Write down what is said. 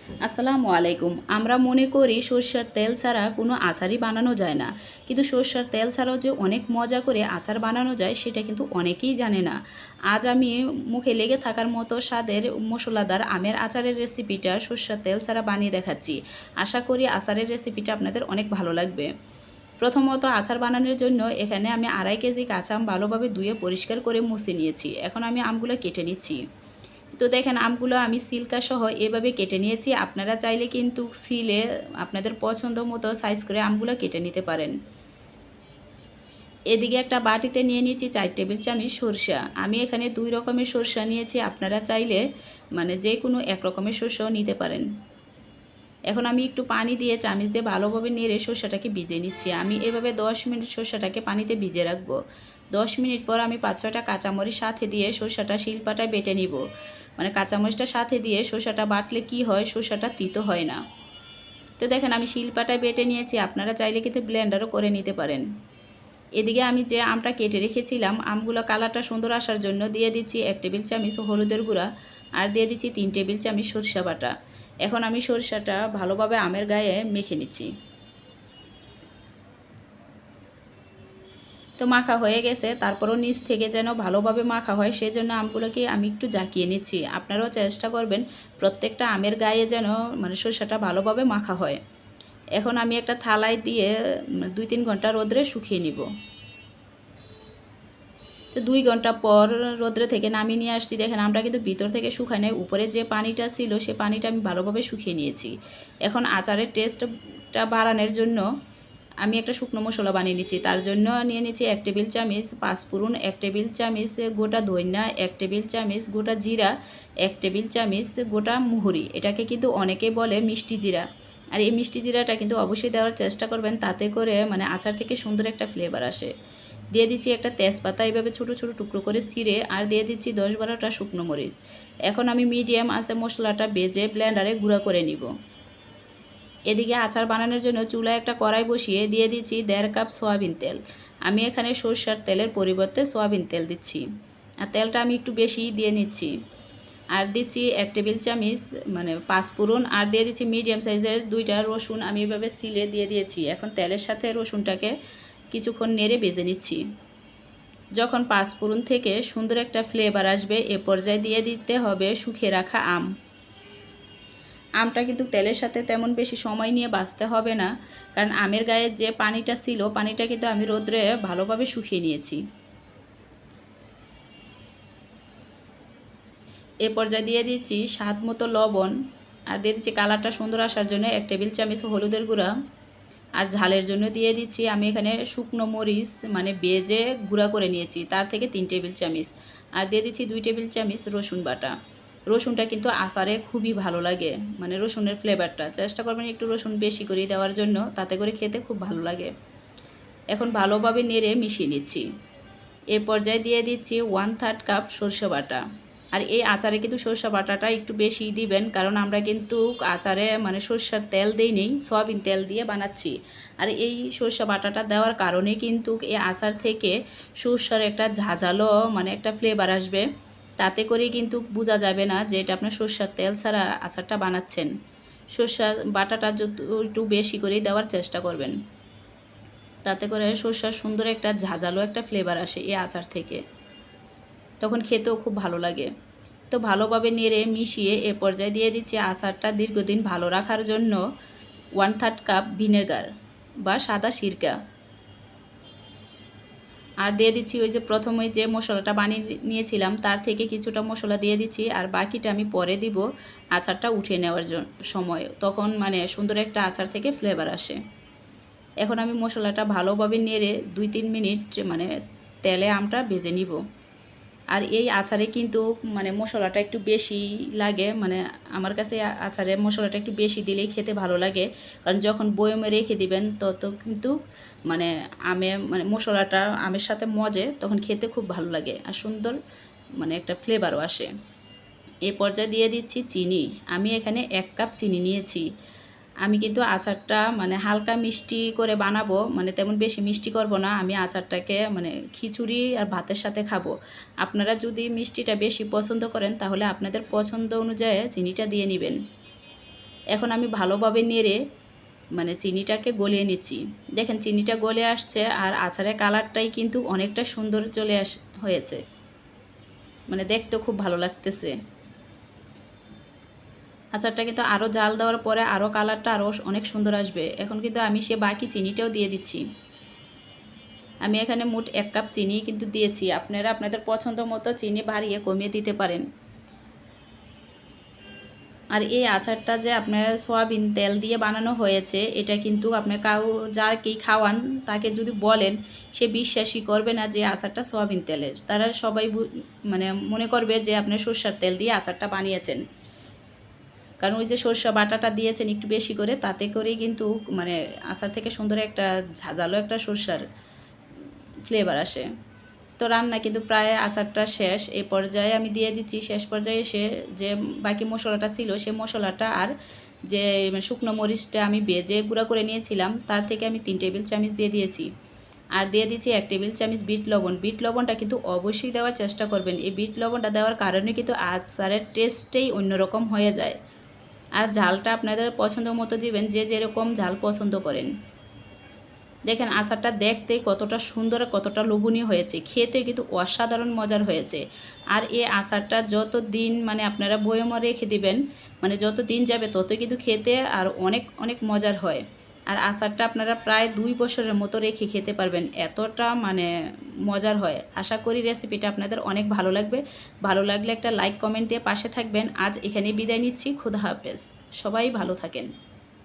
আসসালামু আলাইকুম। আমরা মনে করি সরষের তেল ছাড়া কোনো আচারই বানানো যায় না। কিন্তু সরষের তেল ছাড়াও যে অনেক মজা করে আচার বানানো যায় সেটা কিন্তু অনেকেই জানে না। আজ আমি মুখে লেগে থাকার মতো স্বাদের মশলাদার আমের আচারের রেসিপিটা সরষের তেল ছাড়া বানিয়ে দেখাচ্ছি। আশা করি আচারের রেসিপিটা আপনাদের অনেক ভালো লাগবে। প্রথমত আচার বানানোর জন্য এখানে আমি 2.5 কেজি কাঁচা আম ভালোভাবে ধুয়ে পরিষ্কার করে মুছে নিয়েছি। এখন আমি আমগুলো কেটে নিচ্ছি। তো দেখেন আমগুলো আমি সিল্কা সহ এভাবে কেটে নিয়েছি। আপনারা চাইলে কিন্তু সিলে আপনাদের পছন্দ মতো সাইজ করে আমগুলো কেটে নিতে পারেন। এদিকে একটা বাটিতে নিয়ে নিয়েছি 4 টেবিল চামচ সরষা। আমি এখানে 2 রকমের সরষা নিয়েছি, আপনারা চাইলে যে কোনো এক রকমের সরষাও নিতে পারেন। এখন আমি একটু পানি দিয়ে চামচ দিয়ে ভালোভাবে নেড়ে সরষাটাকে ভিজিয়ে নিচ্ছি। আমি এভাবে 10 মিনিট সরষাটাকে পানিতে ভিজিয়ে রাখবো। 10 মিনিট পর আমি 5-6টা কাঁচামরিচ সাথে দিয়ে সরষাটা শিলপাটায় বেটে নিব। কাঁচামরিচটা সাথে দিয়ে সরষাটা বাটলে কি হয়, সরষাটা তিতো হয় না। তো দেখেন আমি শিলপাটায় বেটে নিয়েছি, আপনারা চাইলে কিন্তু ব্লেন্ডারও করে নিতে পারেন। এদিকে আমি যে আমটা কেটে রেখেছিলাম, আমগুলো কালারটা সুন্দর আসার জন্য দিয়ে দিচ্ছি 1 টেবিল চামচ হলুদের গুঁড়া আর দিয়ে দিচ্ছি 3 টেবিল চামচ সরষা বাটা। এখন আমি সরষাটা ভালোভাবে আমের গায়ে মেখে নিচ্ছি। তো মাখা হয়ে গেছে, তারপরও নিচ থেকে যেন ভালোভাবে মাখা হয় সেজন্য আমগুলোকে আমি একটু জাকিয়ে নিচ্ছি। আপনারাও চেষ্টা করবেন প্রত্যেকটা আমের গায়ে যেন সরষাটা ভালোভাবে মাখা হয়। এখন আমি একটা থালায় দিয়ে 2-3 ঘন্টা রোদ্রে শুকিয়ে নিব। তো 2 ঘন্টা পর রোদ্রে থেকে নামিয়ে নিয়ে আসছি। দেখেন আমরা কিন্তু ভিতর থেকে শুকাই নাই, উপরে যে পানিটা ছিল সে পানিটা আমি ভালোভাবে শুকিয়ে নিয়েছি। এখন আচারের টেস্টটা বাড়ানোর জন্য আমি একটা শুকনো মশলা বানিয়ে নিচ্ছি। তার জন্য নিয়ে নিচ্ছি 1 টেবিল চামচ পাঁচফোড়ন, 1 টেবিল চামচ গোটা ধইনা, 1 টেবিল চামচ গোটা জিরা, 1 টেবিল চামচ গোটা মুহুরি। এটাকে কিন্তু অনেকে বলে মিষ্টি জিরা। আর এই মিষ্টি জিরাটা কিন্তু অবশ্যই দেওয়ার চেষ্টা করবেন, তাতে করে আচার থেকে সুন্দর একটা ফ্লেভার আসে। দিয়ে দিচ্ছি একটা তেজপাতা এভাবে ছোটো ছোটো টুকরো করে ছিঁড়ে, আর দিয়ে দিচ্ছি 10-12টা শুকনো মরিচ। এখন আমি মিডিয়াম আঁচে মশলাটা ভেজে ব্লেন্ডারে গুঁড়া করে নিব। এদিকে আচার বানানোর জন্য চুলায় একটা কড়াই বসিয়ে দিয়ে দিচ্ছি 1.5 কাপ সয়াবিন তেল। আমি এখানে সরষের তেলের পরিবর্তে সয়াবিন তেল দিচ্ছি, আর তেলটা আমি একটু বেশি দিয়ে নিচ্ছি। আর দিচ্ছি 1 টেবিল চামচ পাঁচফোড়ন, আর দিয়ে দিচ্ছি মিডিয়াম সাইজের 2টা রসুন আমি এভাবে সিলে দিয়ে দিয়েছি। এখন তেলের সাথে রসুনটাকে কিছুক্ষণ নেড়ে ভেজে নিচ্ছি। যখন পাঁচফোড়ন থেকে সুন্দর একটা ফ্লেভার আসবে এ পর্যায়ে দিয়ে দিতে হবে শুকিয়ে রাখা আম। আমটা কিন্তু তেলের সাথে তেমন বেশি সময় নিয়ে ভাজতে হবে না, কারণ আমের গায়ে যে পানিটা ছিল পানিটা কিন্তু আমি রোদ্রে ভালোভাবে শুকিয়ে নিয়েছি। এ পর্যায়ে দিয়ে দিচ্ছি স্বাদ মতো লবণ, আর দিয়ে দিচ্ছি কালারটা সুন্দর আসার জন্য 1 টেবিল চামচ হলুদের গুঁড়া, আর ঝালের জন্য দিয়ে দিচ্ছি আমি এখানে শুকনো মরিচ ভেজে গুঁড়া করে নিয়েছি, তার থেকে 3 টেবিল চামচ, আর দিয়ে দিচ্ছি 2 টেবিল চামচ রসুন বাটা। রসুনটা কিন্তু আচারে খুবই ভালো লাগে, রসুনের ফ্লেভারটা চেষ্টা করবেন একটু রসুন বেশি করে দেওয়ার জন্য, তাতে করে খেতে খুব ভালো লাগে। এখন ভালোভাবে নেড়ে মিশিয়ে নিচ্ছি। এ পর্যায়ে দিয়ে দিচ্ছি 1/3 কাপ সরষে বাটা। আর এই আচারে কিন্তু সরষে বাটাটা একটু বেশি দিবেন, কারণ আমরা কিন্তু আচারে সরষের তেল দেই নেই, সয়াবিন তেল দিয়ে বানাচ্ছি। আর এই সরষে বাটাটা দেওয়ার কারণে কিন্তু এই আচার থেকে সরষের একটা ঝাঁঝালো একটা ফ্লেভার আসবে, তাতে করে কিন্তু বোঝা যাবে না যে এটা আপনার সরষের তেল ছাড়া আচারটা বানাচ্ছেন। সরষের বাটাটা একটু বেশি করেই দেওয়ার চেষ্টা করবেন, তাতে করে সরষের সুন্দর একটা ঝাঁঝালো একটা ফ্লেভার আসে এই আচার থেকে, তখন খেতেও খুব ভালো লাগে। তো ভালোভাবে নেড়ে মিশিয়ে এ পর্যায়ে দিয়ে দিচ্ছি আচারটা দীর্ঘদিন ভালো রাখার জন্য 1/3 কাপ ভিনেগার বা সাদা সিরকা, আর দিয়ে দিচ্ছি ওই যে প্রথমে যে মশলাটা বানিয়ে নিয়েছিলাম তার থেকে কিছুটা মশলা দিয়ে দিচ্ছি, আর বাকিটা আমি পরে দিব আচারটা উঠিয়ে নেওয়ার সময়, তখন সুন্দর একটা আচার থেকে ফ্লেভার আসে। এখন আমি মশলাটা ভালোভাবে নেড়ে 2-3 মিনিট তেলে আমটা ভেজে নিব। আর এই আচারে কিন্তু মশলাটা একটু বেশি লাগে, আমার কাছে আচারে মশলাটা একটু বেশি দিলেই খেতে ভালো লাগে, কারণ যখন বয়মে রেখে দিবেন তত কিন্তু আমে মশলাটা আমের সাথে মজে, তখন খেতে খুব ভালো লাগে আর সুন্দর একটা ফ্লেভারও আসে। এ পর্যায়ে দিয়ে দিচ্ছি চিনি। আমি এখানে 1 কাপ চিনি নিয়েছি। আমি কিন্তু আচারটা হালকা মিষ্টি করে বানাবো, তেমন বেশি মিষ্টি করব না। আমি আচারটাকে খিচুড়ি আর ভাতের সাথে খাবো। আপনারা যদি মিষ্টিটা বেশি পছন্দ করেন তাহলে আপনাদের পছন্দ অনুযায়ী চিনিটা দিয়ে নেবেন। এখন আমি ভালোভাবে নেড়ে মানে চিনিটাকে গলিয়ে নিচ্ছি। দেখেন চিনিটা গলে আসছে আর আচারের কালারটাই কিন্তু অনেকটা সুন্দর হয়েছে, মানে দেখতেও খুব ভালো লাগতেছে। আচারটা কিন্তু আরও জাল দেওয়ার পরে আরও কালারটা আরও অনেক সুন্দর আসবে। এখন কিন্তু আমি সে বাকি চিনিটাও দিয়ে দিচ্ছি। আমি এখানে মোট 1 কাপ চিনি কিন্তু দিয়েছি, আপনারা আপনাদের পছন্দ মতো চিনি বাড়িয়ে কমিয়ে দিতে পারেন। আর এই আচারটা যে আপনার সয়াবিন তেল দিয়ে বানানো হয়েছে, এটা কিন্তু আপনার যাকেই খাওয়ান তাকে যদি বলেন, সে বিশ্বাসই করবে না যে আচারটা সয়াবিন তেলের। তারা সবাই মানে মনে করবে যে আপনি সরষের তেল দিয়ে আচারটা বানিয়েছেন, কারণ ওই যে সরষে বাটাটা দিয়েছেন একটু বেশি করে, তাতে করেই কিন্তু মানে আচার থেকে সুন্দর একটা ঝাঁঝালো একটা সরষের ফ্লেভার আসে। তো রান্না কিন্তু প্রায় আচারটা শেষ। এই পর্যায়ে আমি দিয়ে দিচ্ছি, শেষ পর্যায়ে এসে যে বাকি মশলাটা ছিল সে মশলাটা আর যে শুকনো মরিচটা আমি ভেজে গুঁড়া করে নিয়েছিলাম তার থেকে আমি 3 টেবিল চামচ দিয়ে দিয়েছি। আর দিয়ে দিচ্ছি 1 টেবিল চামচ বিট লবণ। বিট লবণটা কিন্তু অবশ্যই দেওয়ার চেষ্টা করবেন। এই বিট লবণটা দেওয়ার কারণে কিন্তু আচারের টেস্টটাই অন্যরকম হয়ে যায়। আর ঝালটা আপনাদের পছন্দ মতো দিবেন, যে যেরকম ঝাল পছন্দ করেন। দেখেন আচারটা দেখতে কতটা সুন্দর, কতটা লোভনীয় হয়েছে, খেতে কিন্তু অসাধারণ মজার হয়েছে। আর এই আচারটা যত দিন মানে আপনারা বয়মে রেখে দিবেন, মানে যত দিন যাবে তত কিন্তু খেতে আর অনেক অনেক মজার হয়। আর আচারটা আপনারা প্রায় 2 বছরের মতো রেখে খেতে পারবেন, এতটা মানে মজার হয়। আশা করি রেসিপিটা আপনাদের অনেক ভালো লাগবে। ভালো লাগলে একটা লাইক কমেন্ট দিয়ে পাশে থাকবেন। আজ এখানে বিদায় নিচ্ছি। খুদা হাফেজ। সবাই ভালো থাকেন।